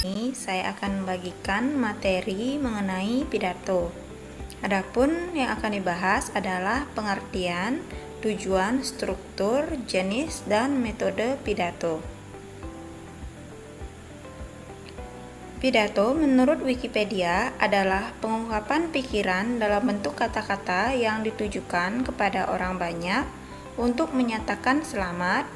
ini saya akan membagikan materi mengenai pidato. Adapun yang akan dibahas adalah pengertian, tujuan, struktur, jenis, dan metode pidato. Pidato menurut Wikipedia adalah pengungkapan pikiran dalam bentuk kata-kata yang ditujukan kepada orang banyak untuk menyatakan selamat,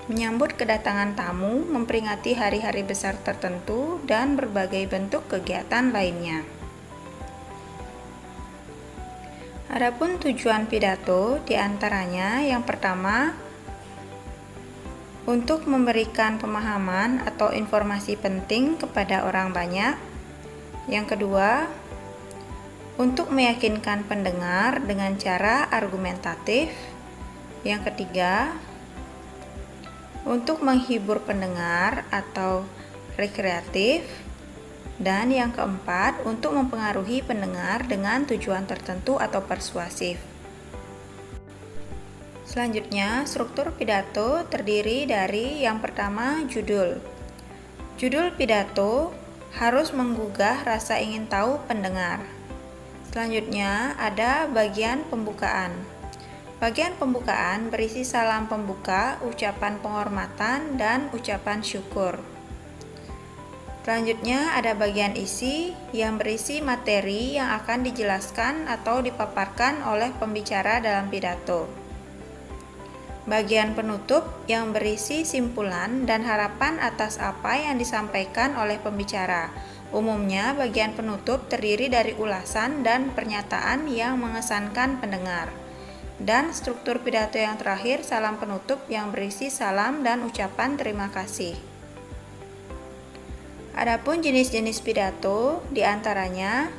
menyambut kedatangan tamu, memperingati hari-hari besar tertentu, dan berbagai bentuk kegiatan lainnya. Adapun tujuan pidato diantaranya yang pertama, untuk memberikan pemahaman atau informasi penting kepada orang banyak. Yang kedua, untuk meyakinkan pendengar dengan cara argumentatif. Yang ketiga, untuk menghibur pendengar atau rekreatif. Dan yang keempat, untuk mempengaruhi pendengar dengan tujuan tertentu atau persuasif. Selanjutnya, struktur pidato terdiri dari yang pertama, judul. Judul pidato harus menggugah rasa ingin tahu pendengar. Selanjutnya, ada bagian pembukaan. Bagian pembukaan berisi salam pembuka, ucapan penghormatan, dan ucapan syukur. Selanjutnya ada bagian isi yang berisi materi yang akan dijelaskan atau dipaparkan oleh pembicara dalam pidato. Bagian penutup yang berisi simpulan dan harapan atas apa yang disampaikan oleh pembicara. Umumnya bagian penutup terdiri dari ulasan dan pernyataan yang mengesankan pendengar. Dan struktur pidato yang terakhir, salam penutup yang berisi salam dan ucapan terima kasih. Adapun jenis-jenis pidato diantaranya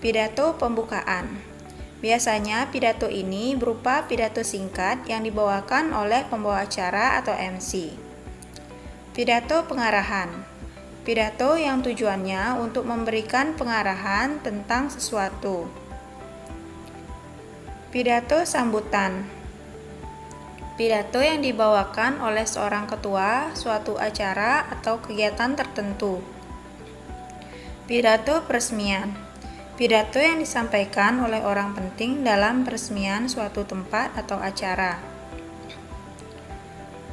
pidato pembukaan. Biasanya pidato ini berupa pidato singkat yang dibawakan oleh pembawa acara atau MC. Pidato pengarahan. Pidato yang tujuannya untuk memberikan pengarahan tentang sesuatu. Pidato sambutan. Pidato yang dibawakan oleh seorang ketua suatu acara atau kegiatan tertentu. Pidato peresmian. Pidato yang disampaikan oleh orang penting dalam peresmian suatu tempat atau acara.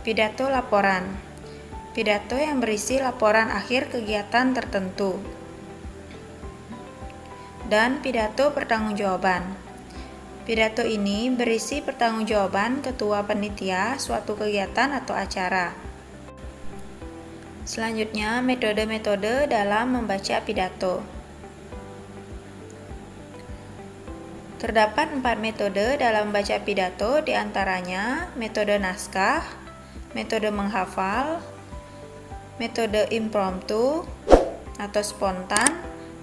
Pidato laporan. Pidato yang berisi laporan akhir kegiatan tertentu. Dan pidato pertanggungjawaban. Pidato ini berisi pertanggungjawaban ketua panitia suatu kegiatan atau acara. Selanjutnya, metode-metode dalam membaca pidato. Terdapat 4 metode dalam membaca pidato, diantaranya metode naskah, metode menghafal, metode impromptu atau spontan,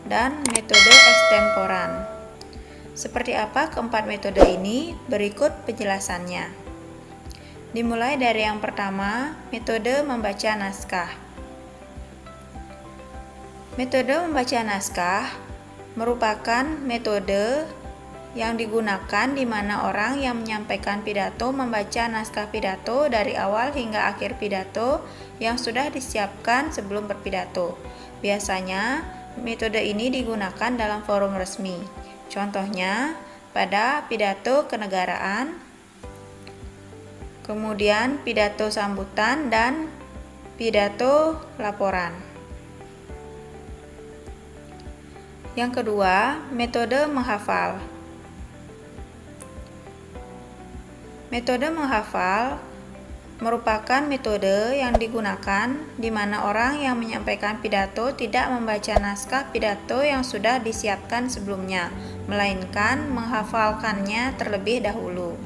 dan metode extemporan. Seperti apa keempat metode ini? Berikut penjelasannya. Dimulai dari yang pertama, metode membaca naskah. Metode membaca naskah merupakan metode yang digunakan di mana orang yang menyampaikan pidato membaca naskah pidato dari awal hingga akhir pidato yang sudah disiapkan sebelum berpidato. Biasanya, metode ini digunakan dalam forum resmi. Contohnya, pada pidato kenegaraan, kemudian pidato sambutan, dan pidato laporan. Yang kedua, metode menghafal. Metode menghafal merupakan metode yang digunakan di mana orang yang menyampaikan pidato tidak membaca naskah pidato yang sudah disiapkan sebelumnya, melainkan menghafalkannya terlebih dahulu.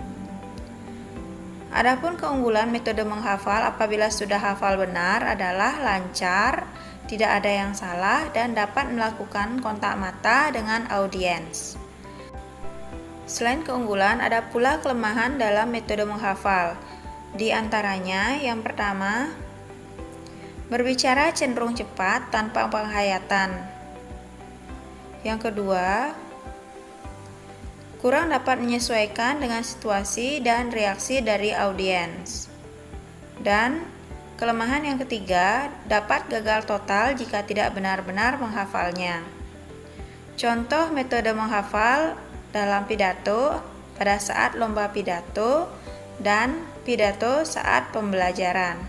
Adapun keunggulan metode menghafal apabila sudah hafal benar adalah lancar, tidak ada yang salah, dan dapat melakukan kontak mata dengan audiens. Selain keunggulan, ada pula kelemahan dalam metode menghafal. Di antaranya, yang pertama, berbicara cenderung cepat tanpa penghayatan. Yang kedua, kurang dapat menyesuaikan dengan situasi dan reaksi dari audiens. Dan Kelemahan yang ketiga, dapat gagal total jika tidak benar-benar menghafalnya. Contoh metode menghafal dalam pidato pada saat lomba pidato dan pidato saat pembelajaran.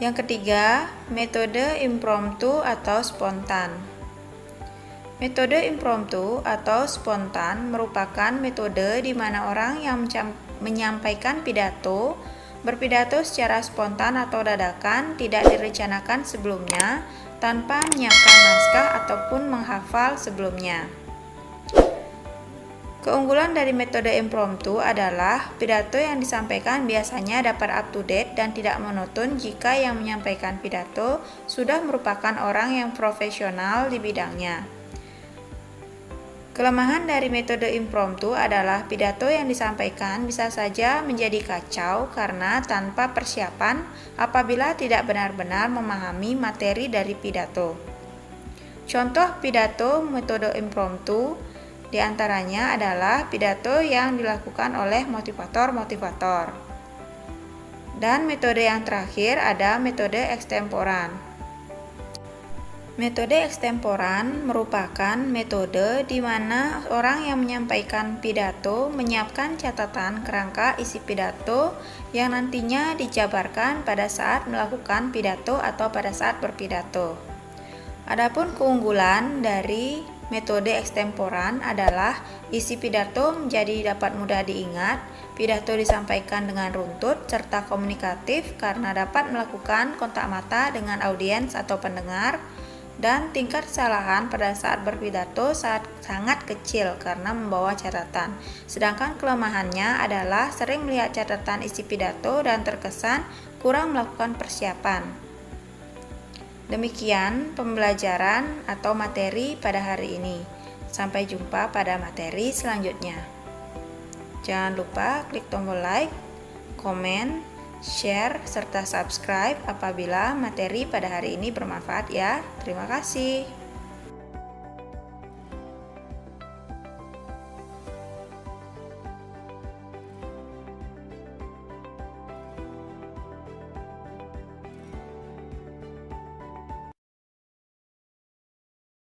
Yang ketiga, metode impromptu atau spontan. Metode impromptu atau spontan merupakan metode di mana orang yang menyampaikan pidato berpidato secara spontan atau dadakan, tidak direncanakan sebelumnya, tanpa menyiapkan naskah ataupun menghafal sebelumnya. Keunggulan dari metode impromptu adalah pidato yang disampaikan biasanya dapat up to date dan tidak monoton jika yang menyampaikan pidato sudah merupakan orang yang profesional di bidangnya. Kelemahan dari metode impromptu adalah pidato yang disampaikan bisa saja menjadi kacau karena tanpa persiapan apabila tidak benar-benar memahami materi dari pidato. Contoh pidato metode impromptu diantaranya adalah pidato yang dilakukan oleh motivator-motivator. Dan metode yang terakhir ada metode ekstemporan. Metode ekstemporan merupakan metode di mana orang yang menyampaikan pidato menyiapkan catatan kerangka isi pidato yang nantinya dijabarkan pada saat melakukan pidato atau pada saat berpidato. Adapun keunggulan dari metode ekstemporan adalah isi pidato menjadi dapat mudah diingat, pidato disampaikan dengan runtut serta komunikatif karena dapat melakukan kontak mata dengan audiens atau pendengar, dan tingkat kesalahan pada saat berpidato sangat kecil karena membawa catatan. Sedangkan kelemahannya adalah sering melihat catatan isi pidato dan terkesan kurang melakukan persiapan. Demikian pembelajaran atau materi pada hari ini. Sampai jumpa pada materi selanjutnya. Jangan lupa klik tombol like, komen, share, serta subscribe apabila materi pada hari ini bermanfaat ya. Terima kasih.